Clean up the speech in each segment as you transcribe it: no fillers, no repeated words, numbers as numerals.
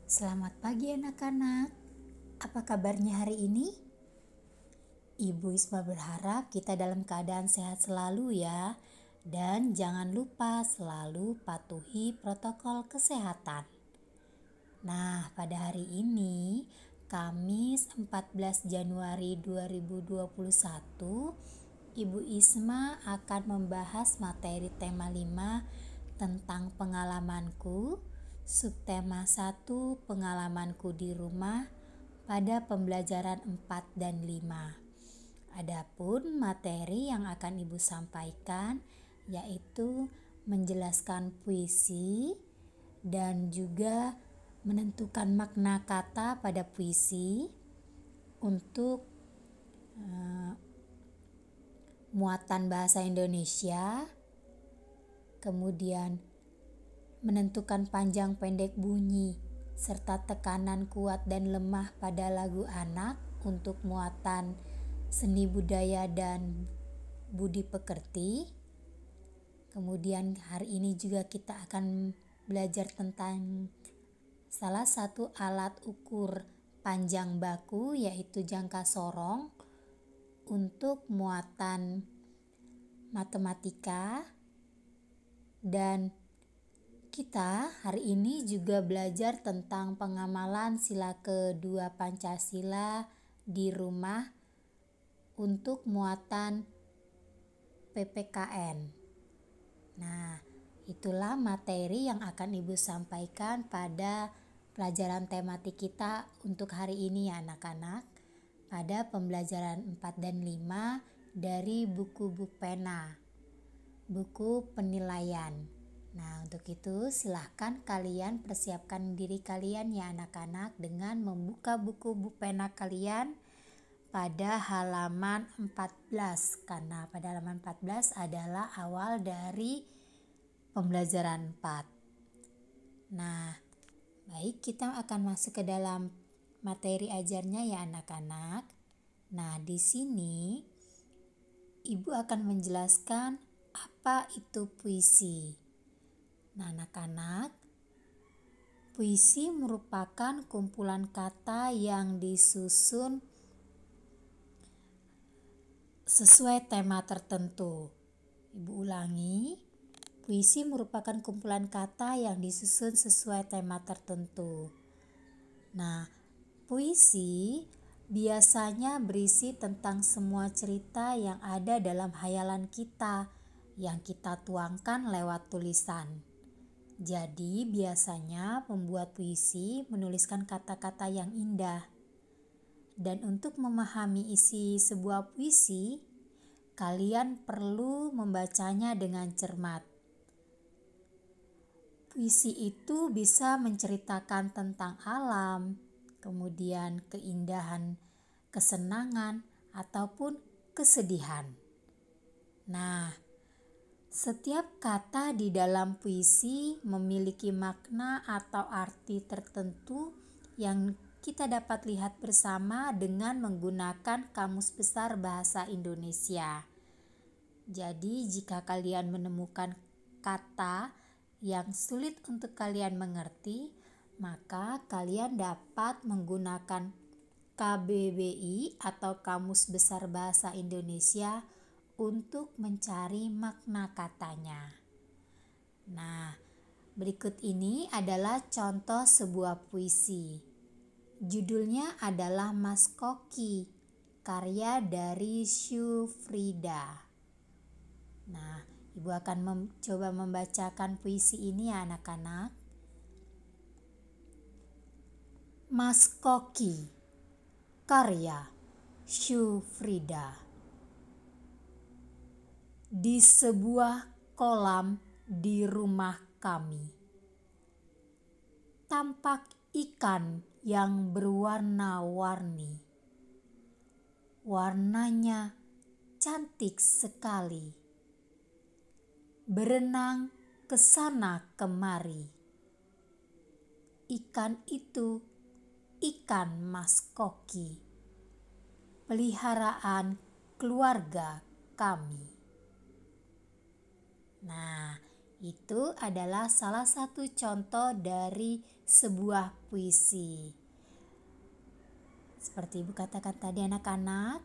Selamat pagi anak-anak. Apa kabarnya hari ini? Ibu Isma berharap kita dalam keadaan sehat selalu ya. Dan jangan lupa selalu patuhi protokol kesehatan. Nah, pada hari ini, Kamis 14 Januari 2021, Ibu Isma akan membahas materi tema 5 tentang pengalamanku, subtema 1 pengalamanku di rumah pada pembelajaran 4 dan 5. Adapun materi yang akan Ibu sampaikan yaitu menjelaskan puisi dan juga menentukan makna kata pada puisi untuk muatan bahasa Indonesia, kemudian menentukan panjang pendek bunyi serta tekanan kuat dan lemah pada lagu anak untuk muatan seni budaya dan budi pekerti. Kemudian hari ini juga kita akan belajar tentang salah satu alat ukur panjang baku yaitu jangka sorong untuk muatan matematika. Dan kita hari ini juga belajar tentang pengamalan sila kedua Pancasila di rumah untuk muatan PPKN. Nah, itulah materi yang akan Ibu sampaikan pada pelajaran tematik kita untuk hari ini ya anak-anak. Pada pembelajaran 4 dan 5 dari buku Bukpena, buku penilaian. Nah, untuk itu silahkan kalian persiapkan diri kalian ya anak-anak dengan membuka buku Bukpena kalian pada halaman 14, karena pada halaman 14 adalah awal dari pembelajaran 4. Nah, baik, kita akan masuk ke dalam materi ajarnya ya anak-anak. Nah, di sini Ibu akan menjelaskan apa itu puisi. Nah, anak-anak, puisi merupakan kumpulan kata yang disusun sesuai tema tertentu. Ibu ulangi, puisi merupakan kumpulan kata yang disusun sesuai tema tertentu. Nah, puisi biasanya berisi tentang semua cerita yang ada dalam hayalan kita yang kita tuangkan lewat tulisan. Jadi biasanya pembuat puisi menuliskan kata-kata yang indah. Dan untuk memahami isi sebuah puisi, kalian perlu membacanya dengan cermat. Puisi itu bisa menceritakan tentang alam, kemudian keindahan, kesenangan, ataupun kesedihan. Nah, setiap kata di dalam puisi memiliki makna atau arti tertentu yang kita dapat lihat bersama dengan menggunakan Kamus Besar Bahasa Indonesia. Jadi, jika kalian menemukan kata yang sulit untuk kalian mengerti, maka kalian dapat menggunakan KBBI atau Kamus Besar Bahasa Indonesia untuk mencari makna katanya. Nah, berikut ini adalah contoh sebuah puisi. Judulnya adalah Mas Koki, karya dari Syufrida. Nah, Ibu akan coba membacakan puisi ini ya anak-anak. Mas Koki, karya Syufrida. Di sebuah kolam di rumah kami, tampak ikan yang berwarna-warni. Warnanya cantik sekali, berenang ke sana kemari. Ikan itu ikan Mas Koki, peliharaan keluarga kami. Nah, Itu adalah salah satu contoh dari sebuah puisi. Seperti Ibu katakan tadi anak-anak,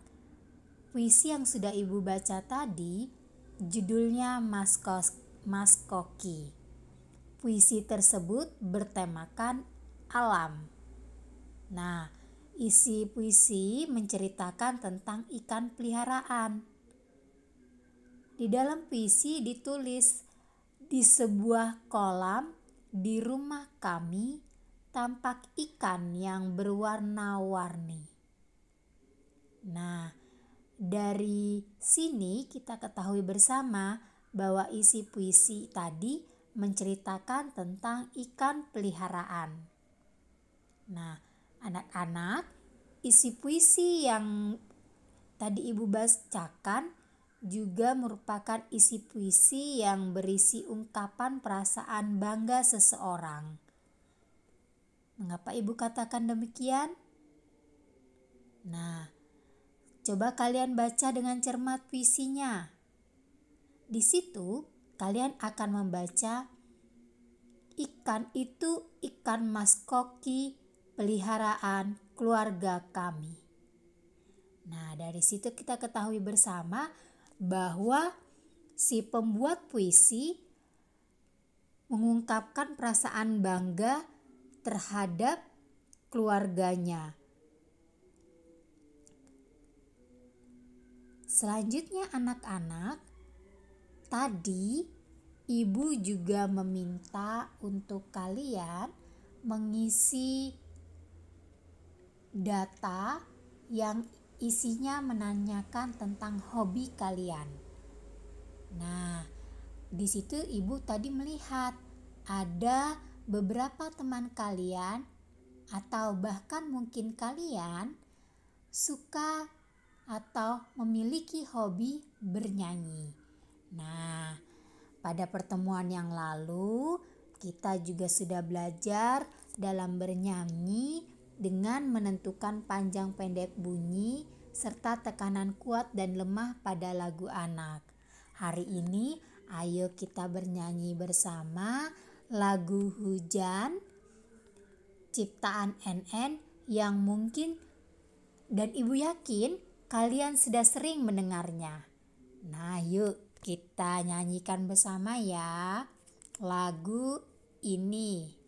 puisi yang sudah Ibu baca tadi judulnya Mas Koki. Puisi tersebut bertemakan alam. Nah, isi puisi menceritakan tentang ikan peliharaan. Di dalam puisi ditulis, di sebuah kolam di rumah kami tampak ikan yang berwarna-warni. Nah, dari sini kita ketahui bersama bahwa isi puisi tadi menceritakan tentang ikan peliharaan. Nah, anak-anak, isi puisi yang tadi Ibu bacakan juga merupakan isi puisi yang berisi ungkapan perasaan bangga seseorang. Mengapa Ibu katakan demikian? Nah, coba kalian baca dengan cermat puisinya. Di situ kalian akan membaca, ikan itu ikan Mas Koki, peliharaan keluarga kami. Nah, dari situ kita ketahui bersama bahwa si pembuat puisi mengungkapkan perasaan bangga terhadap keluarganya. Selanjutnya anak-anak, tadi Ibu juga meminta untuk kalian mengisi data yang isinya menanyakan tentang hobi kalian. Nah, di situ Ibu tadi melihat ada beberapa teman kalian atau bahkan mungkin kalian suka atau memiliki hobi bernyanyi. Nah, pada pertemuan yang lalu kita juga sudah belajar dalam bernyanyi dengan menentukan panjang pendek bunyi serta tekanan kuat dan lemah pada lagu anak. Hari ini ayo kita bernyanyi bersama lagu Hujan ciptaan NN yang mungkin dan Ibu yakin kalian sudah sering mendengarnya. Nah, yuk kita nyanyikan bersama ya lagu ini.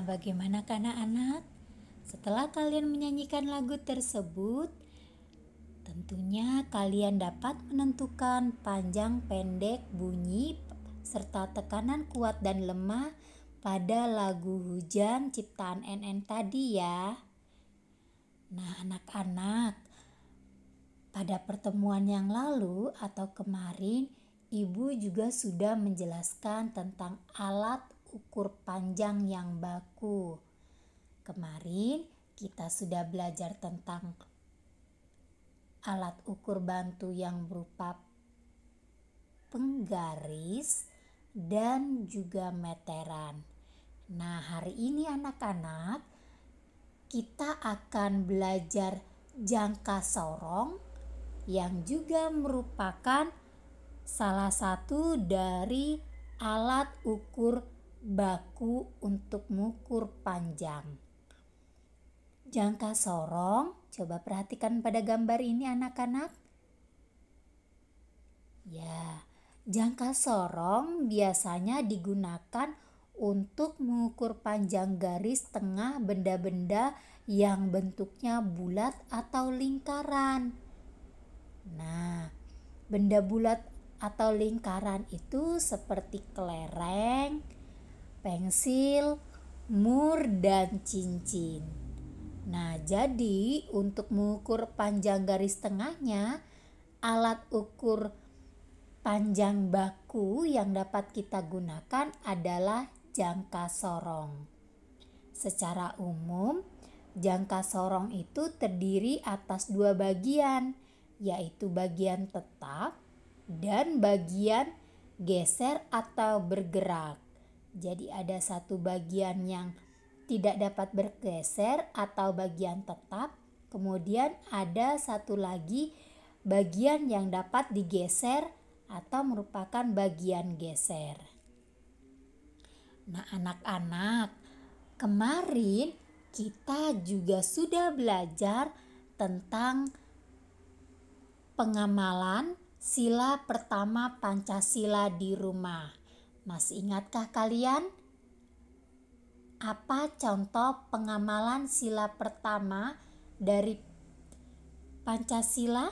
bagaimana anak-anak? Setelah kalian menyanyikan lagu tersebut, tentunya kalian dapat menentukan panjang, pendek, bunyi, serta tekanan kuat dan lemah pada lagu Hujan ciptaan NN tadi ya. Nah anak-anak, pada pertemuan yang lalu atau kemarin, Ibu juga sudah menjelaskan tentang alat ukur panjang yang baku. Kemarin kita sudah belajar tentang alat ukur bantu yang berupa penggaris dan juga meteran. Nah, hari ini anak-anak kita akan belajar jangka sorong yang juga merupakan salah satu dari alat ukur baku untuk mengukur panjang. Jangka sorong, coba perhatikan pada gambar ini anak-anak. Ya, jangka sorong biasanya digunakan untuk mengukur panjang garis tengah benda-benda yang bentuknya bulat atau lingkaran. Nah, benda bulat atau lingkaran itu seperti kelereng, pensil, mur, dan cincin. Nah, jadi untuk mengukur panjang garis tengahnya, alat ukur panjang baku yang dapat kita gunakan adalah jangka sorong. Secara umum, jangka sorong itu terdiri atas dua bagian, yaitu bagian tetap dan bagian geser atau bergerak. Jadi ada satu bagian yang tidak dapat bergeser atau bagian tetap, kemudian ada satu lagi bagian yang dapat digeser atau merupakan bagian geser. Nah anak-anak, kemarin kita juga sudah belajar tentang pengamalan sila pertama Pancasila di rumah. Masih ingatkah kalian? Apa contoh pengamalan sila pertama dari Pancasila?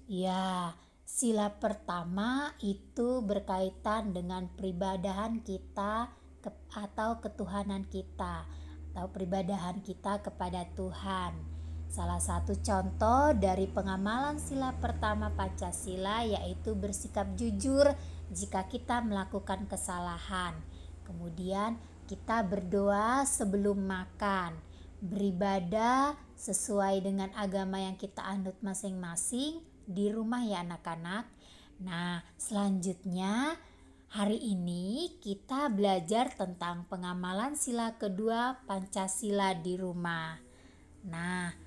Ya, sila pertama itu berkaitan dengan peribadahan kita atau ketuhanan kita atau peribadahan kita kepada Tuhan. Salah satu contoh dari pengamalan sila pertama Pancasila yaitu bersikap jujur jika kita melakukan kesalahan. Kemudian kita berdoa sebelum makan, beribadah sesuai dengan agama yang kita anut masing-masing di rumah ya anak-anak. Nah, selanjutnya hari ini kita belajar tentang pengamalan sila kedua Pancasila di rumah. Nah,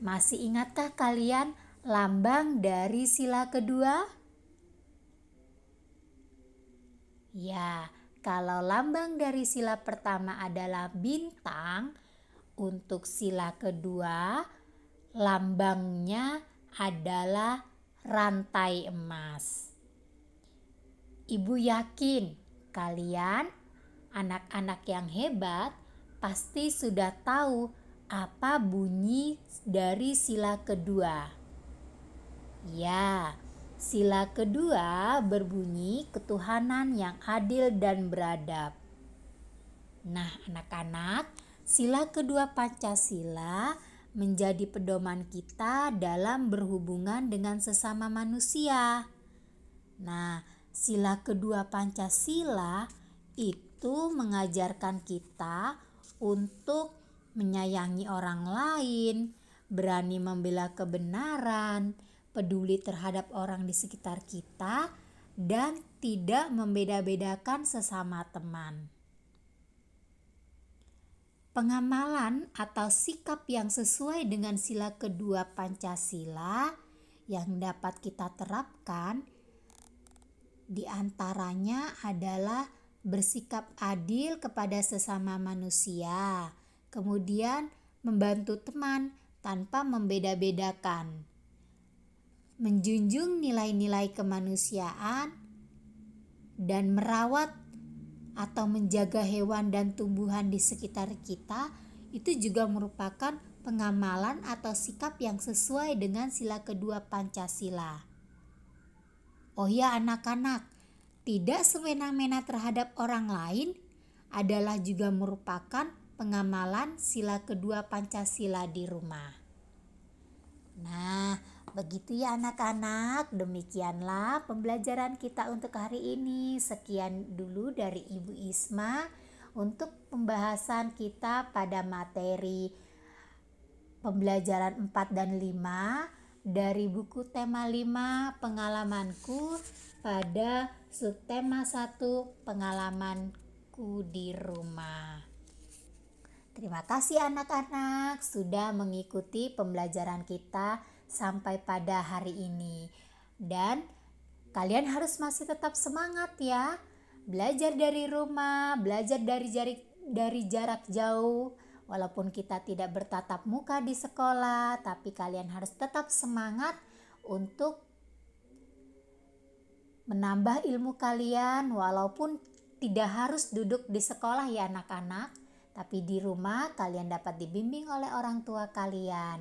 masih ingatkah kalian lambang dari sila kedua? Ya, kalau lambang dari sila pertama adalah bintang, untuk sila kedua lambangnya adalah rantai emas. Ibu yakin kalian anak-anak yang hebat pasti sudah tahu apa bunyi dari sila kedua. Ya, sila kedua berbunyi ketuhanan yang adil dan beradab. Nah, anak-anak, sila kedua Pancasila menjadi pedoman kita dalam berhubungan dengan sesama manusia. Nah, sila kedua Pancasila itu mengajarkan kita untuk menyayangi orang lain, berani membela kebenaran, peduli terhadap orang di sekitar kita, dan tidak membeda-bedakan sesama teman. Pengamalan atau sikap yang sesuai dengan sila kedua Pancasila yang dapat kita terapkan di antaranya adalah bersikap adil kepada sesama manusia, kemudian membantu teman tanpa membeda-bedakan, menjunjung nilai-nilai kemanusiaan, dan merawat atau menjaga hewan dan tumbuhan di sekitar kita, itu juga merupakan pengamalan atau sikap yang sesuai dengan sila kedua Pancasila. Oh ya anak-anak, tidak semena-mena terhadap orang lain adalah juga merupakan pengamalan sila kedua Pancasila di rumah. Nah, begitu ya anak-anak, demikianlah pembelajaran kita untuk hari ini. Sekian dulu dari Ibu Isma untuk pembahasan kita pada materi pembelajaran 4 dan 5 dari buku tema 5 pengalamanku pada subtema 1 pengalamanku di rumah. Terima kasih anak-anak sudah mengikuti pembelajaran kita sampai pada hari ini. Dan kalian harus masih tetap semangat ya. Belajar dari rumah, belajar dari jarak jauh. Walaupun kita tidak bertatap muka di sekolah, tapi kalian harus tetap semangat untuk menambah ilmu kalian walaupun tidak harus duduk di sekolah ya anak-anak. Tapi di rumah kalian dapat dibimbing oleh orang tua kalian.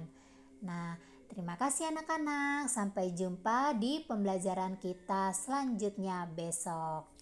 Nah, terima kasih anak-anak. Sampai jumpa di pembelajaran kita selanjutnya besok.